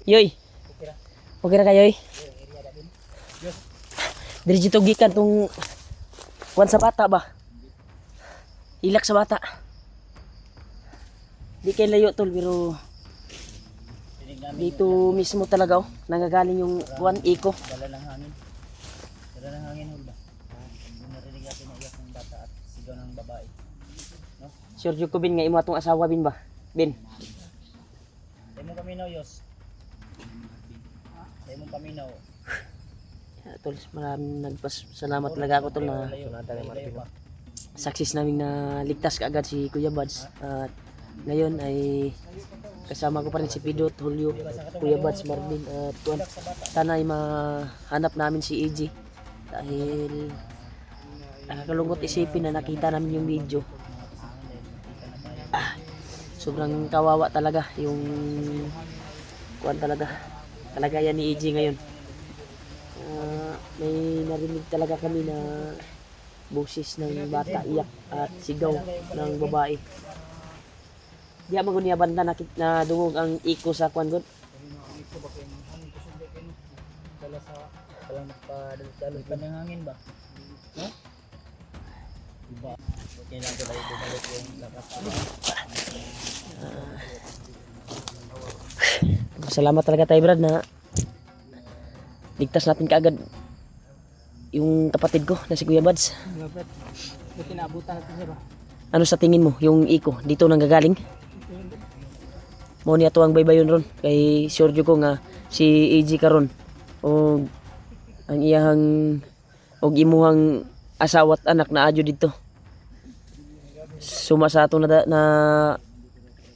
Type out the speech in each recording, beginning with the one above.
Yoy. Okay ra kayo, yoy. Diri dito gikan tong kuan sa bata ba? Hilak sa bata. Di kay layo tol pero dito mismo talaga oh. Nangagaling yung kuan iko. Dala ng hangin. Dala ng hangin hulba. Narinig natin na iyak ng bata at sigaw ng babae. No? Sure jud ko bin nga imo atong asawa bin ba? Bin. Sa imong paminaw, Yos. Sa imong paminaw. Tol, maraming nagpasalamat talaga ako tol na success namin na ligtas kaagad si Kuya Buds. At ngayon ay kasama ko pa rin si Pidot, Julio, Kuya Buds, Marvin at Tuan. Sana ay mahanap namin si AJ dahil nakakalungkot isipin na nakita namin yung video. Sobrang kawawa talaga yung kuan talaga kalagayan ni AJ ngayon. May narinig talaga kami na boses ng bata iyak at sigaw ng babae. Di mo niya banda na dungog ang iko sa kuan gud. Dala sa walang magpadalo pa ng hangin ba? No? Diba? Okay lang ko tayo bumalik yung lakas. Salamat talaga tayo Brad na ligtas natin kaagad yung kapatid ko na si Kuya Buds. Buti naabutan natin siya ba? Ano sa tingin mo yung iko dito nanggagaling? Mo ni ato ang baybayon ron kay sure jud ko nga si AJ karon o ang iyang og imuhang asawa at anak na adyo dito. Suma sa ato na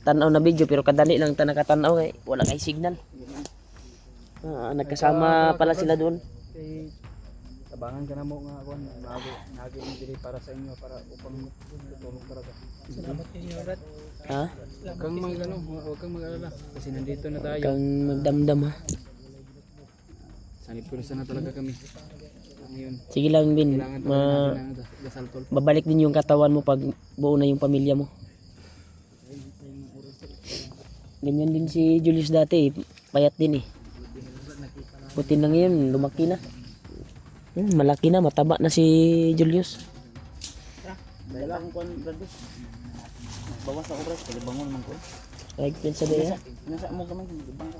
tanaw na video pero kadali lang ta nakatanaw kay wala kay signal. Nagkasama pala sila doon. Kay tabangan ka na mo nga kuan nagi mo diri para sa inyo para upang tutulong talaga. Salamat kinyo Brad. Ha? Huwag kang huwag kang mag-alala kasi nandito na tayo. Kang magdamdam ha. Sanip pursa na talaga kami. Ngayon, Sige lang Bin, kailangan talaga natin ng dasal tol. babalik din yung katawan mo pag buo na yung pamilya mo. Ganyan din si Julius dati, payat din eh. Buti na ngayon, lumaki na. Malaki na, mataba na si Julius. Dala akong kuan Brad. Bawas ako Brad, kaya bangon man ko. Like pin sa daya. Nasa mo gamay bang ko.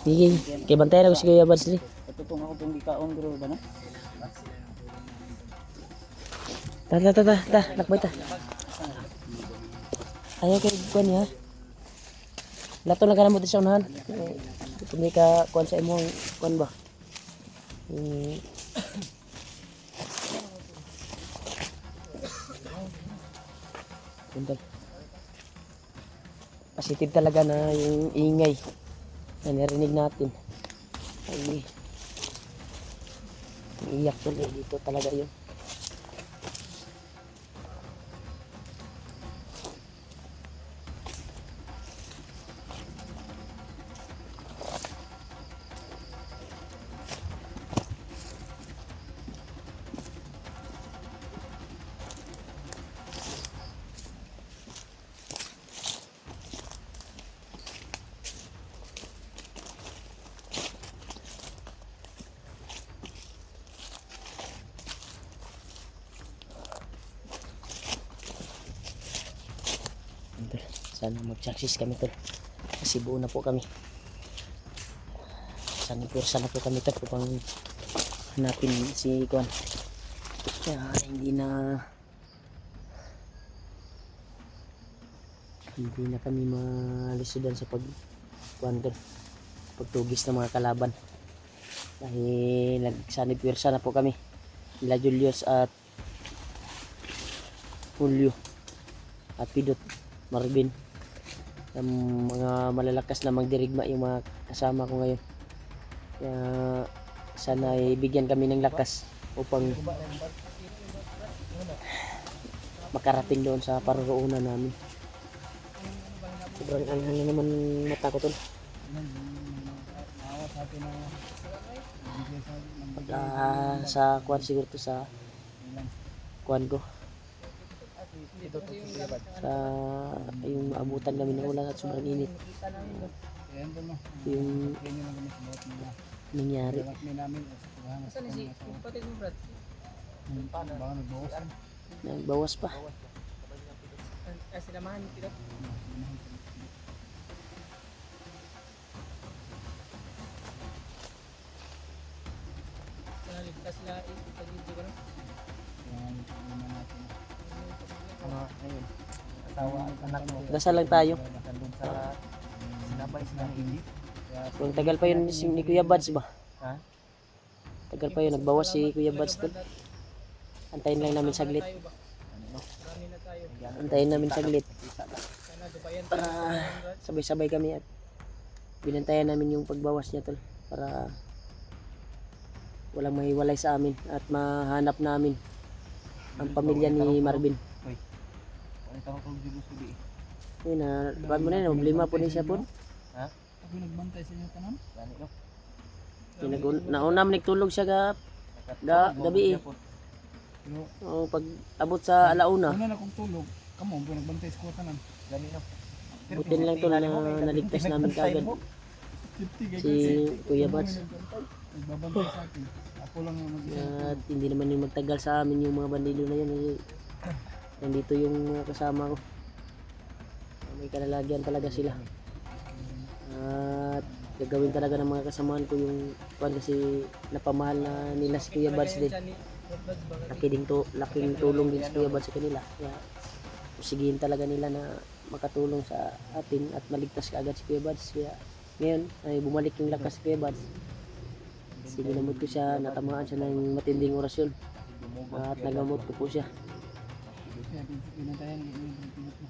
Sige, kay bantayan ako si Kuya Buds ni. Patutong ako tong gikaon pero ba na? Ta, lakbay ta. Ayaw kay kuan niya. Lato lang ka na mo sa unahan. Hindi ka kuan sa imong kuan ba? Punta. Positive talaga na yung ingay na narinig natin. Ay, iyak tuloy dito talaga yun. Sana mag-success kami tol kasi buo na po kami. Sana na po kami tol upang hanapin si Kwan. Kaya hindi na kami malisudan sa pagkuhan tol, pagtugis ng mga kalaban dahil nagsanipwersa na po kami nila Julius at Julio at Pidot, Marvin, ang mga malalakas na magdirigma yung mga kasama ko ngayon. Kaya sana ibigyan kami ng lakas upang makarating doon sa paroroonan namin. Sobrang anghang na naman mata ko tol. Sa kuwan siguro to sa kuwan ko. Sa yung maabutan kami ng ulan at sobrang init. Ayan doon no. yung Yan yung mga subuhat nila. nangyari. Dapat may namin o sa paghahanap. Saan si kapatid mo, Brad? Baka nagbawas yan. Nagbawas pa. Sinamahan kita. Naligtas sila pag-video ko no? Yan, una natin. Ayun. Asawa at anak mo. Dasal lang tayo. Nandun sa sinabay sa hindi. Kung tagal pa yun ni Kuya Buds ba? Ha? Tagal pa yun, nagbawas si Kuya Buds tol. Antayin lang namin saglit. Marami na tayo. Antayin namin saglit. Sana gabayan tayo. Para sabay-sabay kami at binantayan namin yung pagbawas niya tol. Para walang mahiwalay sa amin at mahanap namin ang pamilya ni Marvin. Ano tawag kong Julius Kubi? Yun na, paano mo na yun, problema po ni siya po. Ha? Ako nagbantay sa inyo tanan? Gani no? Nauna man nagtulog siya gabi eh. Pero O, pag abot sa alauna, una na kong tulog, kamo ko nagbantay sa kuha tanan. Gani no? butin lang tol na naligtas namin kaagad 50 si Kuya Buds. Nagbabantay sa akin. Ako lang yung mag-isa. At hindi naman yung magtagal sa amin yung mga bandido na yun eh. Nandito yung mga kasama ko. May kalalagyan talaga sila. At gagawin talaga ng mga kasamahan ko yung kuwan kasi napamahal na nila si Kuya Buds din. Laking tulong din si Kuya Buds sa kanila. Kaya usigihin talaga nila na makatulong sa atin at maligtas kaagad si Kuya Buds. Kaya ngayon ay bumalik yung lakas si Kuya Buds. Sinilambot ko siya, natamaan siya ng matinding orasyon. At nagamot ko po siya. Kaya pinantayan yung pinot mo.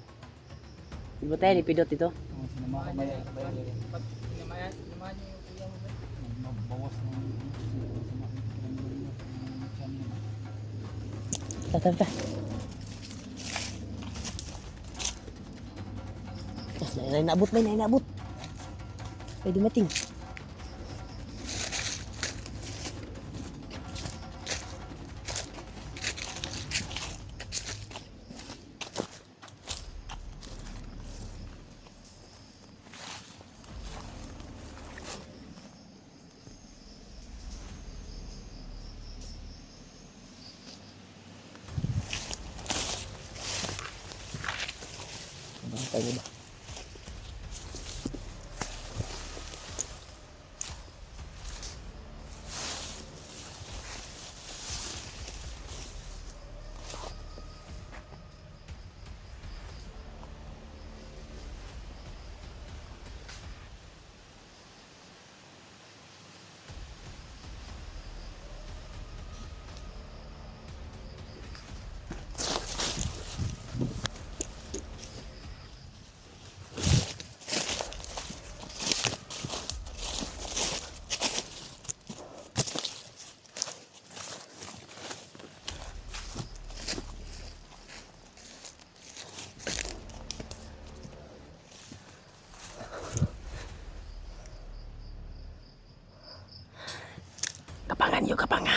Di ba tayo ni Pidot ito? Sinamahan ba yan? Sinamahan niyo yung kuya mo, Brad. Magbawas ng Tata. Nainabot ba? Nainabot. Ay dumating. Tayo ba? Kapangan yuk, kapanga.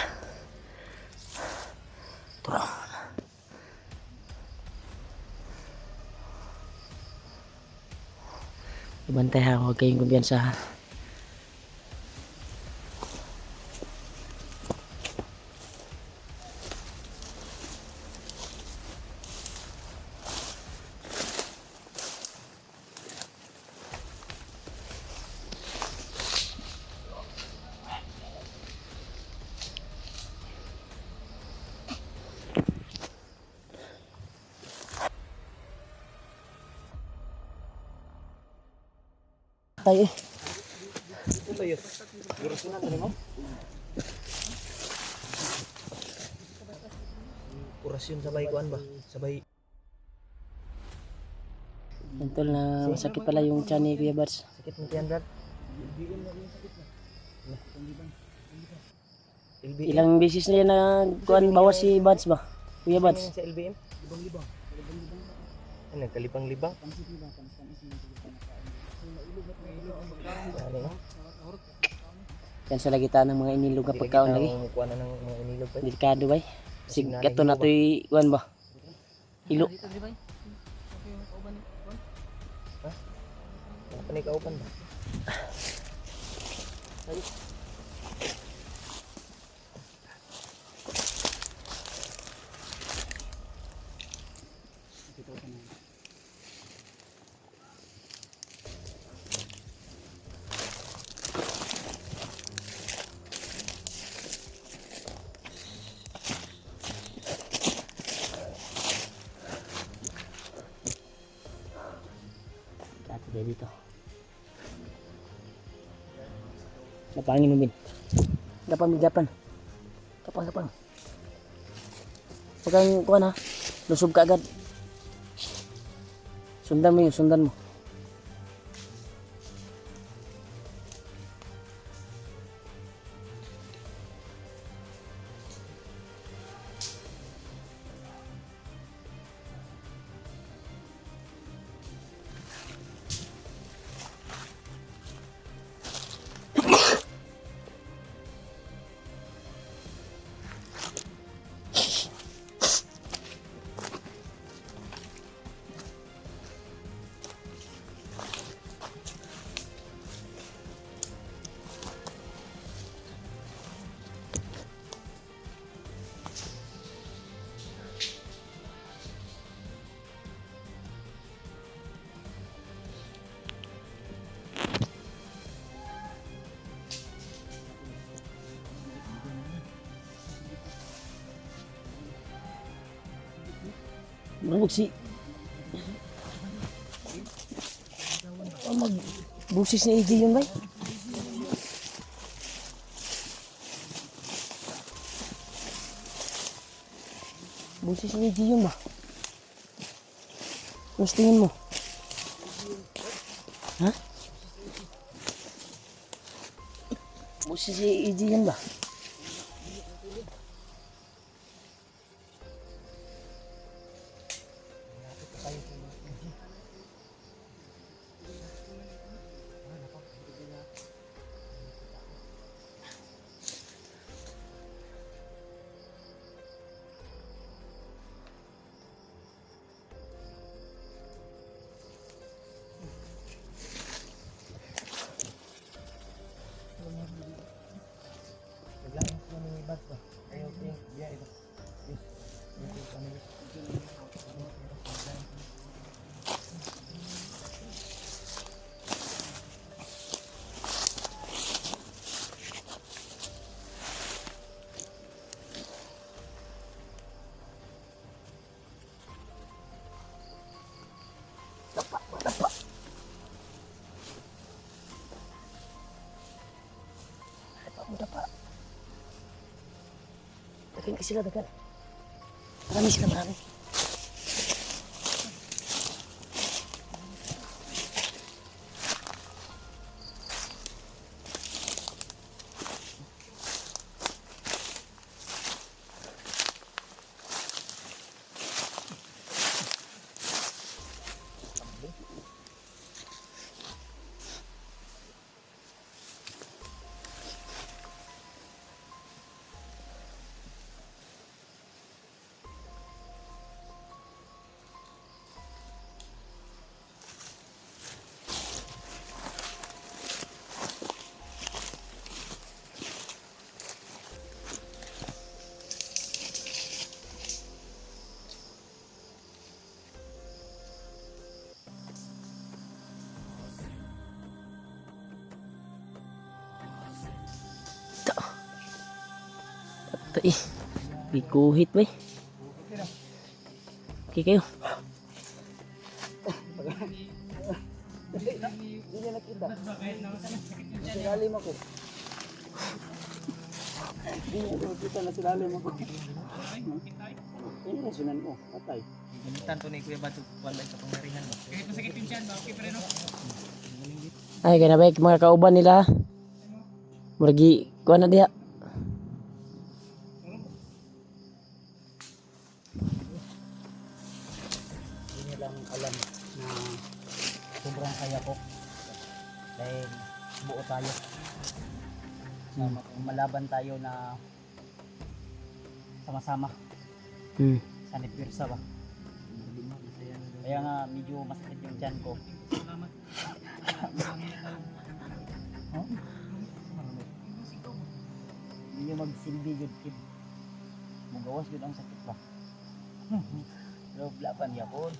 Turun. Ibantay ha, huwag kayong kumpiyansa ha. Tayo eh. Ito yun. Gurus na mo? Orasyon sabay kuan ba? Sabay. Tol na masakit pala yung tiyan ni Kuya Buds. Sakit mo tiyan, Brad? LBM. Ilang beses na yan na kuan bawas si Buds ba? Kuya Buds. Sa LBM? Libang-libang. Ano, kalibang-libang? Ano? Yan sa lagitan ng mga inilog na pagkaon lagi. Kuha na ng mga inilog pa. Delikado ba? Sig kato na to'y kuan ba? Hilo. Dito, di ba? Okay, yung kauban ni Juan. Ano pa na ikaupan ba? Dati tayo dito. Napangin mo, Bin. Gapan. Kapang. Huwag kang kuha na. Lusog ka agad. Sundan mo. Marunong si... Magbusis ni AJ yun, bay. Busis ni AJ yun ba? Mas tingin mo? Ha? Busis ni AJ yun ba? Dagan sila. Marami. Patay. Bikuhit ba? Okay kayo. Hindi niya nakita. Nasilalim ako. Hindi niya nakita, nasilalim ako. Ini nasunan mo, patay. Gamitan to ni Kuya Bad wala sa pangyarihan ba. Kahit masakit yung tiyan ba, okay pa rin no? Ay, kaya na ba mga kauban nila? Muragi, kuha na diha. Hindi niya lang alam na sobrang kaya ko. Dahil buo tayo. Malaban tayo na sama-sama. Sa Nepirsa ba? Kaya nga medyo masakit yung tiyan ko. Salamat. Inyo magsilbi jud kid. Mugawas jud ang sakit ba. Pero wala pa niya po.